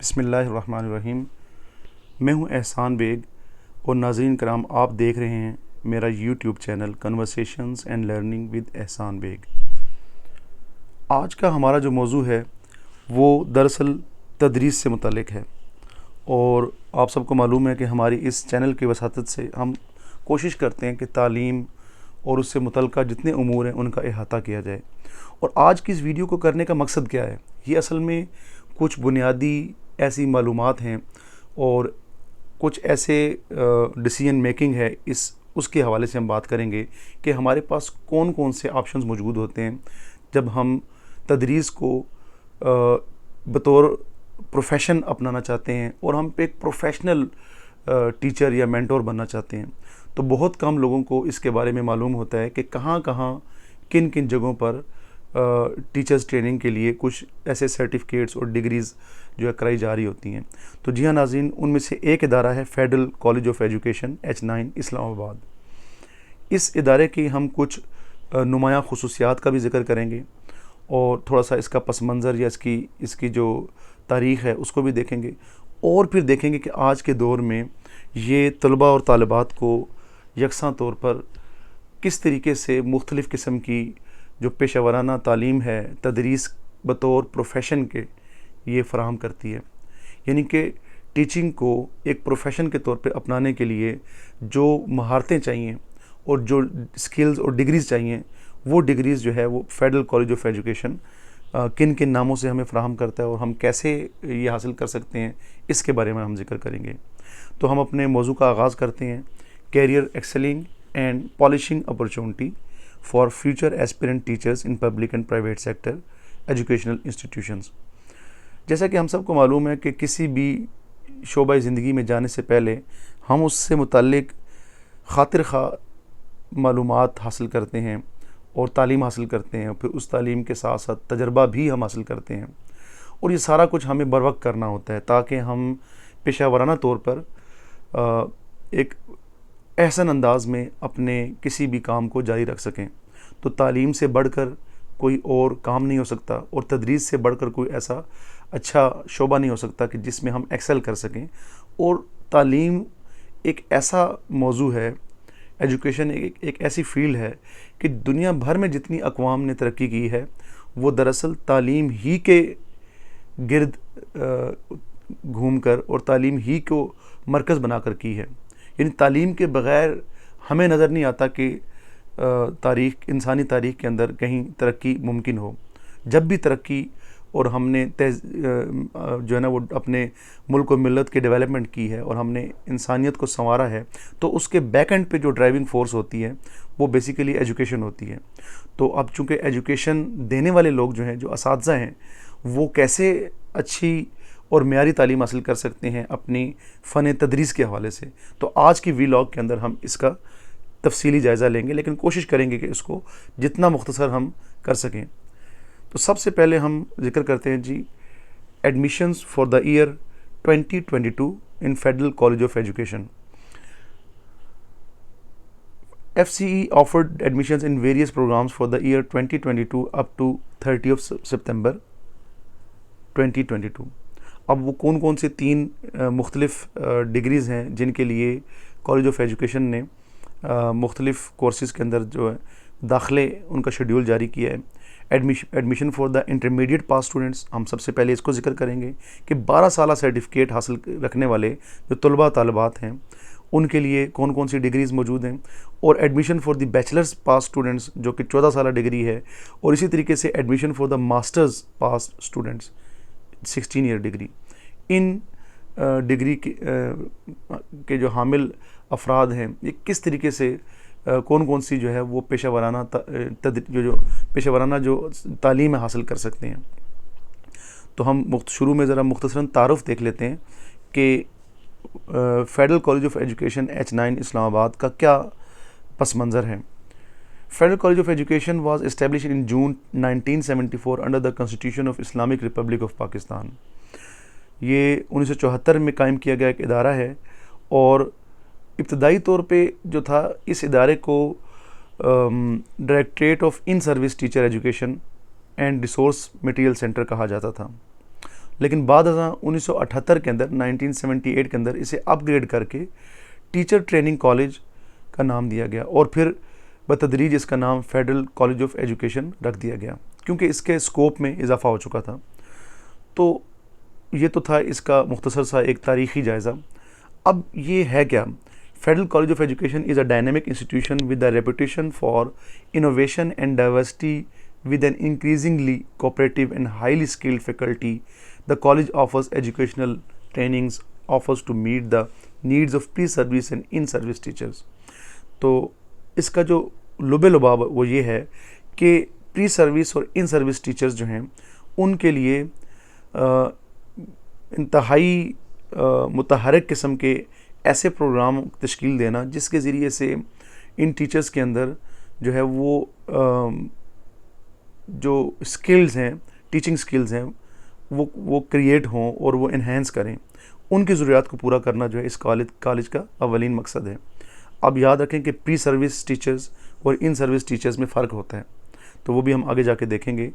बिस्मिल्लाहिर्रहमानिर्रहीम। मैं हूं एहसान बेग और नाज़रीन कराम, आप देख रहे हैं मेरा YouTube channel conversations and learning with एहसान बेग। आज का हमारा जो मौजू है वो दरअसल तदरीस से मुतल्लिक है और आप सबको मालूम है कि हमारी इस चैनल की वसातत से हम कोशिश करते हैं कि तालीम और उससे मुतल्लिक़ जितने उमूर हैं उनका अहाता किया जाए। और आज की इस वीडियो को करने का मकसद क्या है, ये असल में कुछ बुनियादी ऐसी मालूमात हैं और कुछ ऐसे डिसीजन मेकिंग है, इस उसके हवाले से हम बात करेंगे कि हमारे पास कौन कौन से ऑप्शंस मौजूद होते हैं जब हम तदरीस को बतौर प्रोफेशन अपनाना चाहते हैं और हम पे एक प्रोफेशनल टीचर या मेंटोर बनना चाहते हैं। तो बहुत कम लोगों को इसके बारे में मालूम होता है कि कहाँ कहाँ किन किन जगहों पर टीचर्स ट्रेनिंग के लिए कुछ ऐसे सर्टिफिकेट्स और डिग्रीज़ जो है कराई जा रही होती हैं। तो जी हाँ नाज़रीन, उनमें से एक इदारा है federal College of education H9 Islamabad. इस इदारे की हम कुछ नुमायाँ खुसूसियात का भी ज़िक्र करेंगे और थोड़ा सा इसका पस मंज़र या इसकी जो तारीख़ है उसको भी देखेंगे और फिर देखेंगे कि आज के दौर में ये तलबा और तालिबात को यकसां तौर पर किस तरीके से मुख्तलिफ़ किस्म की जो पेशा वराना तालीम है तदरीस बतौर प्रोफेशन के ये फ़राहम करती है। यानी कि टीचिंग को एक प्रोफेशन के तौर पे अपनाने के लिए जो महारतें चाहिए और जो स्किल्स और डिग्रीज़ चाहिए, वो डिग्रीज़ जो है वो फेडरल कॉलेज ऑफ एजुकेशन किन किन नामों से हमें फ़राहम करता है और हम कैसे ये हासिल कर सकते हैं, इसके बारे में हम जिक्र करेंगे। तो हम अपने मौजू का आगाज़ करते हैं, career excelling and polishing opportunity for future aspirant teachers in public and private sector educational institutions. जैसा कि हम सबको मालूम है कि किसी भी शोबा ज़िंदगी में जाने से पहले हम उससे मुतल्लिक खातिर खा मालूमात हासिल करते हैं और तालीम हासिल करते हैं, फिर उस तालीम के साथ साथ तजर्बा भी हम हासिल करते हैं और ये सारा कुछ हमें बर वक्त करना होता है ताकि हम पेशा वराना तौर पर एक एहसन अंदाज में अपने किसी भी काम को जारी रख सकें। तो तालीम से बढ़कर कोई और काम नहीं हो सकता और तदरीस से बढ़कर कोई ऐसा अच्छा शोबा नहीं हो सकता कि जिसमें हम एक्सेल कर सकें। और तालीम एक ऐसा मौजू है, एजुकेशन एक ऐसी फील्ड है कि दुनिया भर में जितनी अक़वाम ने तरक्की की है वो दरअसल तालीम ही के गिर्द घूमकर और तालीम ही को मरकज़ बनाकर की है। यानी तालीम के बग़ैर हमें नज़र नहीं आता कि इंसानी तारीख़ के अंदर कहीं तरक्की मुमकिन हो। जब भी तरक्की और हमने जो है ना वो अपने मुल्क और मिल्लत की डेवलपमेंट की है और हमने इंसानियत को संवारा है, तो उसके बैक एंड पे जो ड्राइविंग फोर्स होती है वो बेसिकली एजुकेशन होती है। तो अब चूँकि एजुकेशन देने वाले लोग जो हैं, जो असातिज़ा हैं, वो कैसे अच्छी और मेयारी तालीम हासिल कर सकते हैं अपनी फ़न तदरीस के हवाले से, तो आज की वीलॉग के अंदर हम इसका तफसीली जायज़ा लेंगे, लेकिन कोशिश करेंगे कि इसको जितना मुख्तसर हम कर सकें। तो सबसे पहले हम जिक्र करते हैं जी admissions for the year 2022 in Federal College of Education. FCE offered admissions in various programs for the year 2022 up to 30 of September 2022। अब वो कौन कौन से तीन मुख्तलिफ़ डिग्रीज़ हैं जिनके लिए कॉलेज ऑफ एजुकेशन ने मुख्तलिफ़ कोर्सेज़ के अंदर जो है दाखिले उनका शेड्यूल जारी किया है। Admission for the intermediate pass students, हम सबसे पहले इसको जिक्र करेंगे कि 12 साल सर्टिफिकेट हासिल रखने वाले जो तलबा तालिबात हैं उनके लिए कौन कौन सी डिग्रीज़ मौजूद हैं। और admission for the bachelors pass students जो कि 14 साल डिग्री है, और इसी तरीके से admission for the masters pass students 16 year degree. In degree के जो हामिल अफराद हैं, ये किस तरीके से कौन कौन सी जो है वो पेशा वराना जो तालीम हासिल कर सकते हैं। तो हम शुरू में ज़रा मुख्तसरन तारुफ देख लेते हैं कि federal College of education H9 Islamabad का क्या पस मंज़र है। Federal College of education was established in June 1974 under the constitution of Islamic Republic of Pakistan. ये 1974 में कायम किया गया एक इदारा है और इब्तदाई तौर पे जो था इस इदारे को directorate of in service teacher education and resource material centre कहा जाता था। लेकिन बाद 1978 के अंदर 1978 के अंदर इसे अपग्रेड करके टीचर ट्रेनिंग कॉलेज का नाम दिया गया और फिर बतदरीज इसका नाम फेडरल कॉलेज ऑफ एजुकेशन रख दिया गया, क्योंकि इसके स्कोप में इजाफा हो चुका था। तो ये तो था इसका मुख्तसर सा एक तारीख़ी जायज़ा। अब ये है क्या? Federal College of education is a dynamic institution with a reputation for innovation and diversity with an increasingly cooperative and highly skilled faculty. The college offers educational trainings offers to meet the needs of pre-service and in-service teachers. तो इसका जो लुबे लुबाब वो ये है कि pre service और in service teachers जो हैं उनके लिए इंतहाई मुतहरक किस्म के ऐसे प्रोग्राम तश्कील देना जिसके ज़रिए से इन टीचर्स के अंदर जो है वो जो स्किल्स हैं, टीचिंग स्किल्स हैं, वो क्रिएट हों और वो इन्हेंस करें। उनकी ज़रूरियात को पूरा करना जो है इस कॉलेज का अवलीन मकसद है। अब याद रखें कि प्री सर्विस टीचर्स और इन सर्विस टीचर्स में फ़र्क होता है, तो वो भी हम आगे जाके देखेंगे।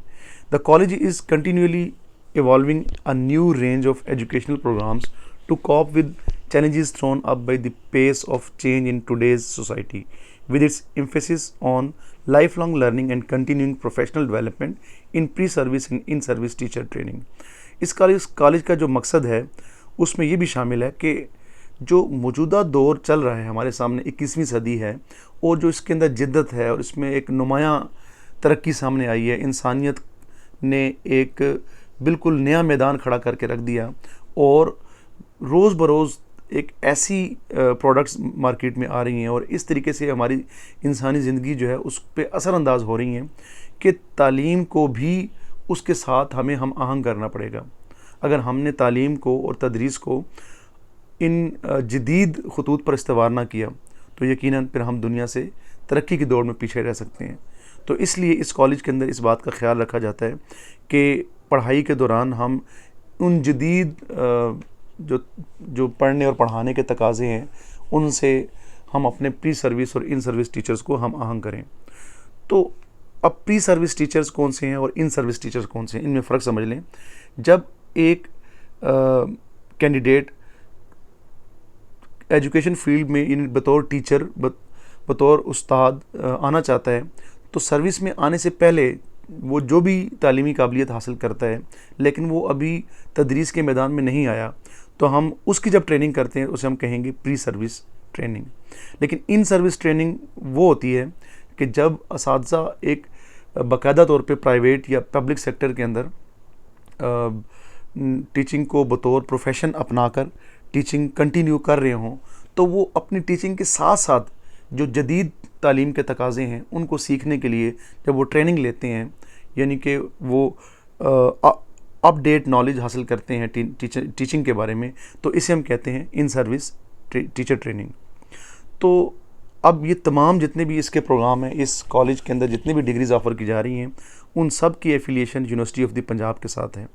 The college is continually evolving a new range of educational programs to cope with challenges thrown up by the pace of change in today's society, with its emphasis on lifelong learning and continuing professional development in pre-service and in-service teacher training. इस college का जो मकसद है उसमें ये भी शामिल है कि जो मौजूदा दौर चल रहा है हमारे सामने 21वीं सदी है और जो इसके अंदर जिद्दत है और इसमें एक नुमायाँ तरक्की सामने आई है, इंसानियत ने एक बिल्कुल नया मैदान खड़ा करके रख दिया और रोज़ बरोज़ एक ऐसी प्रोडक्ट्स मार्केट में आ रही हैं और इस तरीके से हमारी इंसानी ज़िंदगी जो है उस पर असरअंदाज हो रही हैं कि तालीम को भी उसके साथ हमें हम आहंग करना पड़ेगा। अगर हमने तालीम को और तदरीस को इन जदीद खतूत पर इस्तेवार ना किया तो यकीनन फिर हम दुनिया से तरक्की की दौड़ में पीछे रह सकते हैं। तो इसलिए इस कॉलेज के अंदर इस बात का ख्याल रखा जाता है कि पढ़ाई के दौरान हम उन जदीद जो पढ़ने और पढ़ाने के तकाज़े हैं उनसे हम अपने प्री सर्विस और इन सर्विस टीचर्स को हम आहंग करें। तो अब प्री सर्विस टीचर्स कौन से हैं और इन सर्विस टीचर्स कौन से हैं, इनमें फ़र्क समझ लें। जब एक कैंडिडेट एजुकेशन फील्ड में इन बतौर टीचर बतौर उस्ताद आना चाहता है तो सर्विस में आने से पहले वो जो भी तालीमी काबिलियत हासिल करता है लेकिन वो अभी तदरीस के मैदान में नहीं आया तो हम उसकी जब ट्रेनिंग करते हैं उसे हम कहेंगे प्री सर्विस ट्रेनिंग। लेकिन इन सर्विस ट्रेनिंग वो होती है कि जब असातिज़ा एक बाकायदा तौर पे प्राइवेट या पब्लिक सेक्टर के अंदर टीचिंग को बतौर प्रोफेशन अपनाकर टीचिंग कंटिन्यू कर रहे हों तो वो अपनी टीचिंग के साथ साथ जो जदीद तालीम के तकाज़े हैं उनको सीखने के लिए जब वो ट्रेनिंग लेते हैं यानी कि वो अपडेट नॉलेज हासिल करते हैं टीचिंग के बारे में, तो इसे हम कहते हैं इन सर्विस टीचर ट्रेनिंग। तो अब ये तमाम जितने भी इसके प्रोग्राम हैं इस कॉलेज के अंदर जितने भी डिग्रीज़ ऑफ़र की जा रही हैं उन सब की affiliation university of the Punjab के साथ है।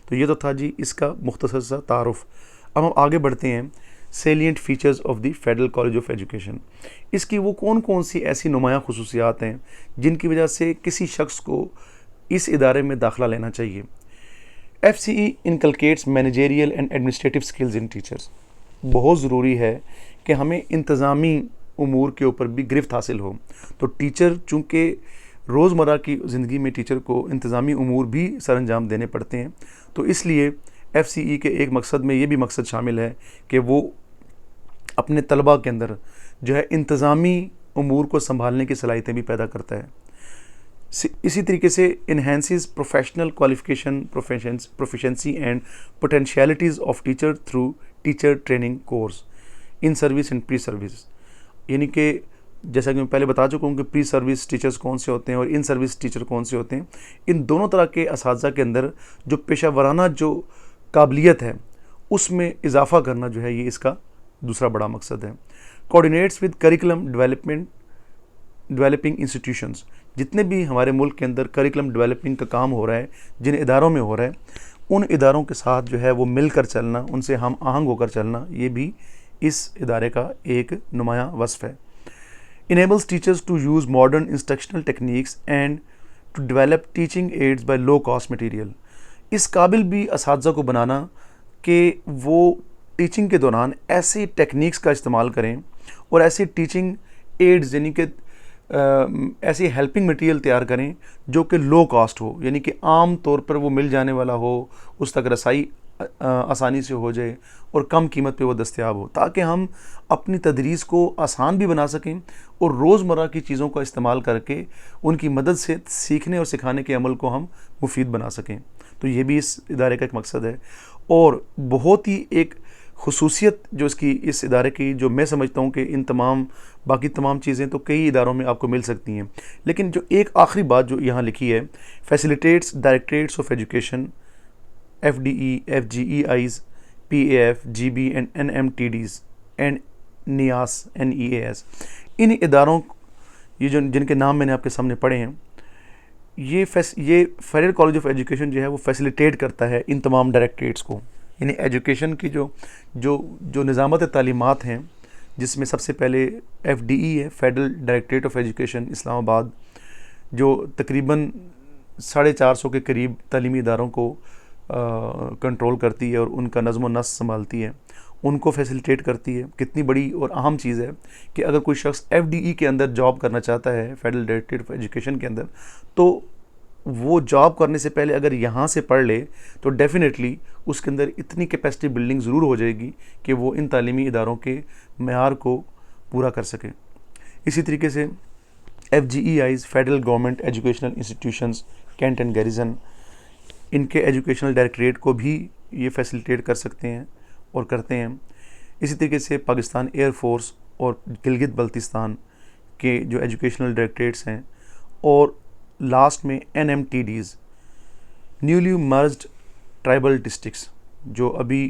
तो ये तो था जी इसका मुख्तसर सा तारुफ। अब हम आगे बढ़ते हैं salient features of the federal College of education. इसकी वो कौन कौन सी ऐसी नुमायाँ खुसूसियात हैं जिनकी वजह से किसी शख्स को इस इदारे में दाखिला लेना चाहिए। FCE inculcates managerial and administrative skills in teachers. बहुत ज़रूरी है कि हमें इंतज़ामी उमूर के ऊपर भी गिरफ्त हासिल हो। तो टीचर चूँकि रोज़मर्रा की ज़िंदगी में टीचर को इंतज़ामी उमूर भी सरअंजाम देने पड़ते हैं, तो इसलिए FCE के एक मकसद में ये भी मकसद शामिल है कि वो अपने तलबा के अंदर जो है इंतज़ामी उमूर को संभालने की सलाहियतें भी पैदा करता है। इसी तरीके से enhances professional qualification proficiency and potentialities of teacher through teacher training course in service and pre service. यानी कि जैसा कि मैं पहले बता चुका हूँ कि प्री सर्विस टीचर्स कौन से होते हैं और इन सर्विस टीचर कौन से होते हैं। इन दोनों तरह के असातिज़ा के अंदर जो पेशा वराना जो काबिलियत है उसमें इजाफ़ा करना जो है ये इसका दूसरा बड़ा मकसद है। Coordinates with curriculum developing institutions. जितने भी हमारे मुल्क के अंदर करिकुलम डेवलपिंग का काम हो रहा है जिन इदारों में हो रहा है उन इदारों के साथ जो है वो मिलकर चलना, उनसे हम आहंग होकर चलना, ये भी इस इदारे का एक नुमायाँ वस्फ़ है। Enables teachers to use modern instructional techniques and to develop teaching aids by low cost material. इस काबिल भी असातिज़ा को बनाना कि वो टीचिंग के दौरान ऐसी टेक्निक्स का इस्तेमाल करें और ऐसी टीचिंग एड्स यानी कि ऐसी हेल्पिंग मटेरियल तैयार करें जो कि लो कॉस्ट हो, यानी कि आम तौर पर वो मिल जाने वाला हो, उस तक रसाई आसानी से हो जाए और कम कीमत पे वो दस्तयाब हो, ताकि हम अपनी तदरीस को आसान भी बना सकें और रोज़मर्रा की चीज़ों का इस्तेमाल करके उनकी मदद से सीखने और सिखाने के अमल को हम मुफीद बना सकें। तो ये भी इस इदारे का एक मकसद है। और बहुत ही एक खुसूसियत जो इस इदारे की, जो मैं समझता हूँ कि इन बाकी तमाम चीज़ें तो कई इदारों में आपको मिल सकती हैं, लेकिन जो एक आखिरी बात जो यहाँ लिखी है, facilitates directorates of education FDE, FGEIs, PAF, GB and NMTDs and NEAS। इन इदारों, ये जो जिनके नाम मैंने आपके सामने पढ़े हैं, ये फेडरल कॉलेज ऑफ एजुकेशन जो है वो फैसिलिटेट करता है इन तमाम डायरेक्टरेट्स को, यानी एजुकेशन की जो निज़ामत तालीमात हैं, जिसमें सबसे पहले FDE है, federal directorate of education Islamabad, जो तकरीबन 450 के करीब तालीमी इदारों को कंट्रोल करती है और उनका नज़्म व नस्क़ संभालती है, उनको फैसिलिटेट करती है। कितनी बड़ी और अहम चीज़ है कि अगर कोई शख्स FDE के अंदर जॉब करना चाहता है, फेडरल डायरेक्टरेट ऑफ एजुकेशन के अंदर, तो वो जॉब करने से पहले अगर यहाँ से पढ़ ले तो डेफिनेटली उसके अंदर इतनी कैपेसिटी बिल्डिंग ज़रूर हो जाएगी कि वो इन तालीमी इदारों के मेयार को पूरा कर सके। इसी तरीके से FGEIs, federal government educational institutions, cantt and garrison, इनके एजुकेशनल डायरेक्टरेट को भी ये फैसिलिटेट कर सकते हैं और करते हैं। इसी तरीके से पाकिस्तान एयर फोर्स और गिलगित बल्तिस्तान के जो एजुकेशनल डायरेक्टरेट्स हैं, और लास्ट में NMTDs, newly merged tribal districts, जो अभी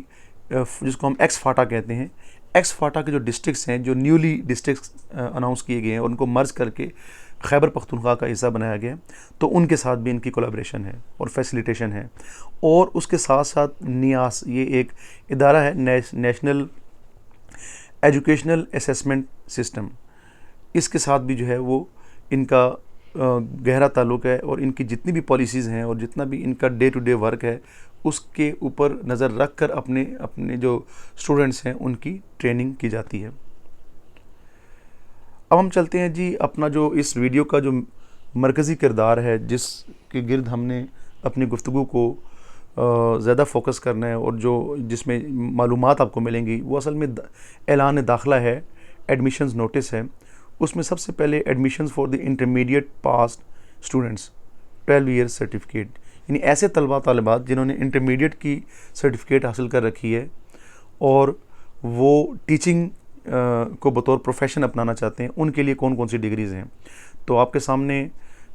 जिसको हम एक्स फाटा कहते हैं, एक्स फाटा के जो डिस्ट्रिक्ट्स हैं, जो न्यूली डिस्ट्रिक्ट्स अनाउंस किए गए हैं, उनको मर्ज करके खैबर पख्तूनख्वा का हिस्सा बनाया गया, तो उनके साथ भी इनकी कोलैबोरेशन है और फैसिलिटेशन है। और उसके साथ साथ नियास, ये एक इदारा है, नेशनल एजुकेशनल असेसमेंट सिस्टम, इसके साथ भी जो है वो इनका गहरा ताल्लुक़ है और इनकी जितनी भी पॉलिसीज़ हैं और जितना भी इनका डे टू डे वर्क है, उसके ऊपर नज़र रख कर अपने जो स्टूडेंट्स हैं उनकी ट्रेनिंग की जाती है। अब हम चलते हैं जी, अपना जो इस वीडियो का जो मरकज़ी किरदार है, जिसके गिर्द हमने अपनी गुफ्तगू को ज़्यादा फोकस करना है और जिसमें मालूमात आपको मिलेंगी, वो असल में ऐलान दाखिला है, एडमिशन्स नोटिस है। उसमें सबसे पहले admissions for the intermediate pass students 12 years certificate, यानी ऐसे तलबा तालिबात जिन्होंने इंटरमीडिएट की सर्टिफिकेट हासिल कर रखी है और वो टीचिंग को बतौर प्रोफेशन अपनाना चाहते हैं, उनके लिए कौन कौन सी डिग्रीज़ हैं। तो आपके सामने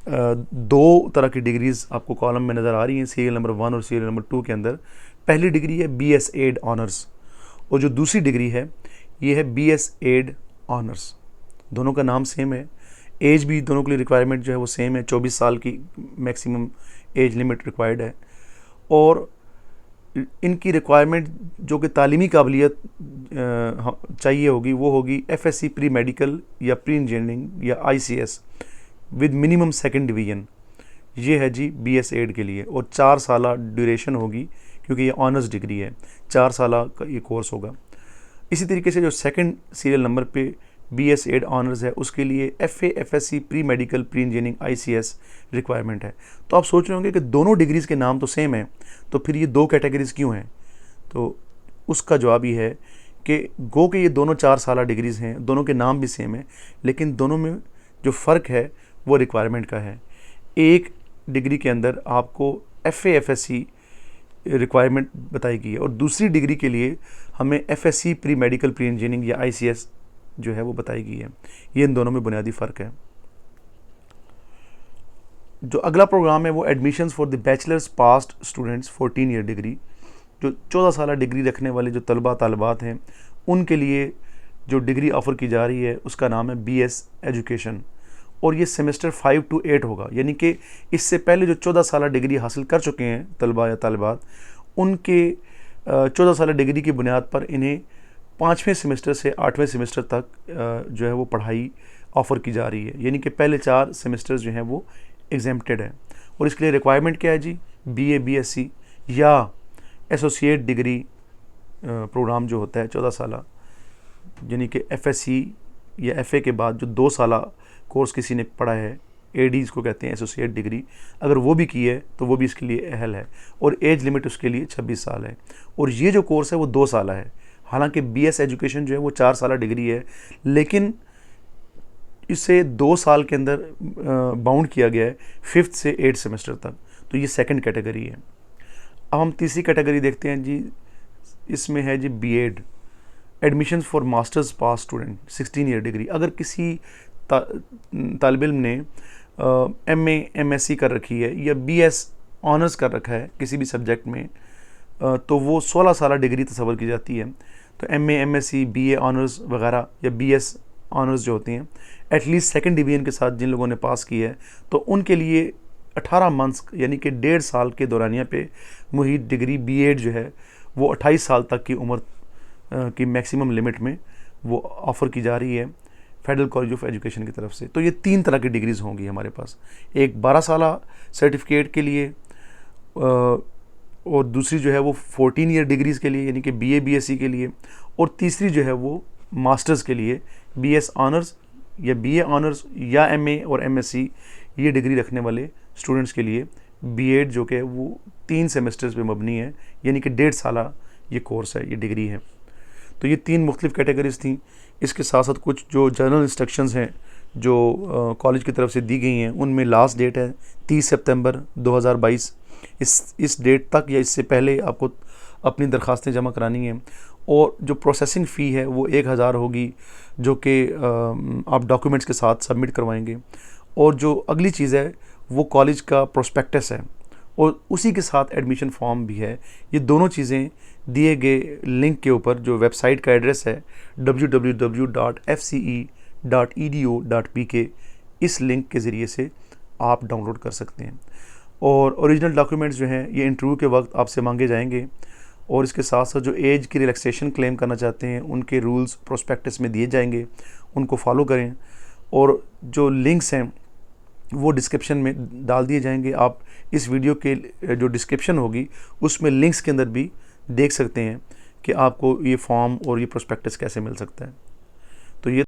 दो तरह की डिग्रीज़ आपको कॉलम में नज़र आ रही हैं, सीरियल नंबर 1 और सीरियल नंबर 2 के अंदर। पहली डिग्री है BS एड ऑनर्स, और जो दूसरी डिग्री है ये है BS एड ऑनर्स। दोनों का नाम सेम है, एज भी दोनों के लिए रिक्वायरमेंट जो है वो सेम है, 24 साल की मैक्सिमम एज लिमिट रिक्वायर्ड है। और इनकी रिक्वायरमेंट जो कि तालीमी काबिलियत चाहिए होगी, वो होगी FSC प्री मेडिकल या प्री इंजीनियरिंग या ICS with minimum 2nd division. ये है जी BS एड के लिए, और 4 साल ड्यूरेशन होगी, क्योंकि ये ऑनर्स डिग्री है, 4 साल का ये कोर्स होगा। इसी तरीके से जो सेकंड सीरियल नंबर पे BS एड ऑनर्स है, उसके लिए FA FSC pre medical pre engineering ICS requirement है। तो आप सोच रहे होंगे कि दोनों डिग्रीज़ के नाम तो सेम है, तो फिर ये दो कैटेगरीज़ क्यों हैं? तो उसका जवाब ये है कि गो के ये दोनों 4 साल डिग्रीज़ हैं, दोनों के नाम भी सेम है, लेकिन दोनों में जो फ़र्क है वो रिक्वायरमेंट का है। एक डिग्री के अंदर आपको FA FSC रिक्वायरमेंट बताई गई है, और दूसरी डिग्री के लिए हमें FSC pre medical pre engineering या ICS जो है वो बताई गई है। ये इन दोनों में बुनियादी फ़र्क है। जो अगला प्रोग्राम है वो admissions for the bachelors past students 14 year degree, जो 14 साल डिग्री रखने वाले जो तलबा तालिबात हैं, उनके लिए जो डिग्री ऑफ़र की जा रही है उसका नाम है BS एजुकेशन, और ये सेमेस्टर 5 to 8 होगा। यानी कि इससे पहले जो 14 साल डिग्री हासिल कर चुके हैं तलबा या तालिबात, उनके 14 साल डिग्री की बुनियाद पर इन्हें 5वें सेमेस्टर से 8वें सेमेस्टर तक जो है वो पढ़ाई ऑफ़र की जा रही है। यानी कि पहले 4 सेमेस्टर्स जो हैं वो एग्जेम्प्टेड है। और इसके लिए रिक्वायरमेंट क्या है जी? BA BSc या एसोसिएट डिग्री प्रोग्राम जो होता है 14 साल, यानी कि FSc या FA के बाद जो 2 साल कोर्स किसी ने पढ़ा है, AD इसको कहते हैं, एसोसिएट डिग्री, अगर वो भी की है तो वो भी इसके लिए अहल है। और एज लिमिट उसके लिए 26 साल है। और ये जो कोर्स है वो 2 साल है। हालांकि BS एजुकेशन जो है वो 4 साल डिग्री है, लेकिन इसे 2 साल के अंदर बाउंड किया गया है 5th से 8th सेमेस्टर तक। तो ये सेकंड कैटेगरी है। अब हम तीसरी कैटेगरी देखते हैं जी। इसमें है जी B.Ed, admission for masters pass student, 16 year degree. अगर किसी तालिब इल्म ने MA MSc कर रखी है या BS ऑनर्स कर रखा है किसी भी सब्जेक्ट में, तो वो 16 साल डिग्री तस्वर की जाती है। तो MA MSc BA ऑनर्स वगैरह या BS ऑनर्स जो होती हैं, एटलीस्ट सेकंड डिवीजन के साथ जिन लोगों ने पास की है, तो उनके लिए 18 मंथ्स यानी कि 1.5 साल के दौरानिया पे मुहित डिग्री B.Ed जो है वो 28 साल तक की उम्र की मैक्सिमम लिमिट में वो ऑफ़र की जा रही है फेडरल कॉलेज ऑफ एजुकेशन की तरफ से। तो ये 3 तरह की डिग्रीज़ होंगी हमारे पास, एक 12 साल सर्टिफिकेट के लिए, और दूसरी जो है वो 14 ईयर डिग्रीज़ के लिए यानी कि BA BSc के लिए, और तीसरी जो है वो मास्टर्स के लिए BS ऑनर्स या BA ऑनर्स या MA और MSc ये डिग्री रखने वाले स्टूडेंट्स के लिए B.Ed जो कि वो 3 सेमेस्टर्स पे मबनी है, यानी कि 1.5 साल ये कोर्स है, ये डिग्री है। तो ये 3 मुख्तलिफ कैटेगरीज थी। इसके साथ साथ कुछ जो जनरल इंस्ट्रक्शंस हैं जो कॉलेज की तरफ से दी गई हैं, उनमें लास्ट डेट है 30 सितंबर 2022। इस डेट तक या इससे पहले आपको अपनी दरख्वास्तें जमा करानी हैं। और जो प्रोसेसिंग फ़ी है वो 1000 होगी, जो कि आप डॉक्यूमेंट्स के साथ सबमिट करवाएंगे। और जो अगली चीज़ है वो कॉलेज का प्रोस्पेक्टस है और उसी के साथ एडमिशन फॉर्म भी है। ये दोनों चीज़ें दिए गए लिंक के ऊपर, जो वेबसाइट का एड्रेस है www.fce.edu.pk, इस लिंक के ज़रिए से आप डाउनलोड कर सकते हैं। और ओरिजिनल डॉक्यूमेंट्स जो हैं ये इंटरव्यू के वक्त आपसे मांगे जाएंगे। और इसके साथ साथ जो एज की रिलैक्सेशन क्लेम करना चाहते हैं उनके रूल्स प्रोस्पेक्टस में दिए जाएंगे, उनको फॉलो करें। और जो लिंक्स हैं वो डिस्क्रिप्शन में डाल दिए जाएंगे। आप इस वीडियो के जो डिस्क्रिप्शन होगी उसमें लिंक्स के अंदर भी देख सकते हैं कि आपको ये फॉर्म और ये प्रोस्पेक्टस कैसे मिल सकता है। तो ये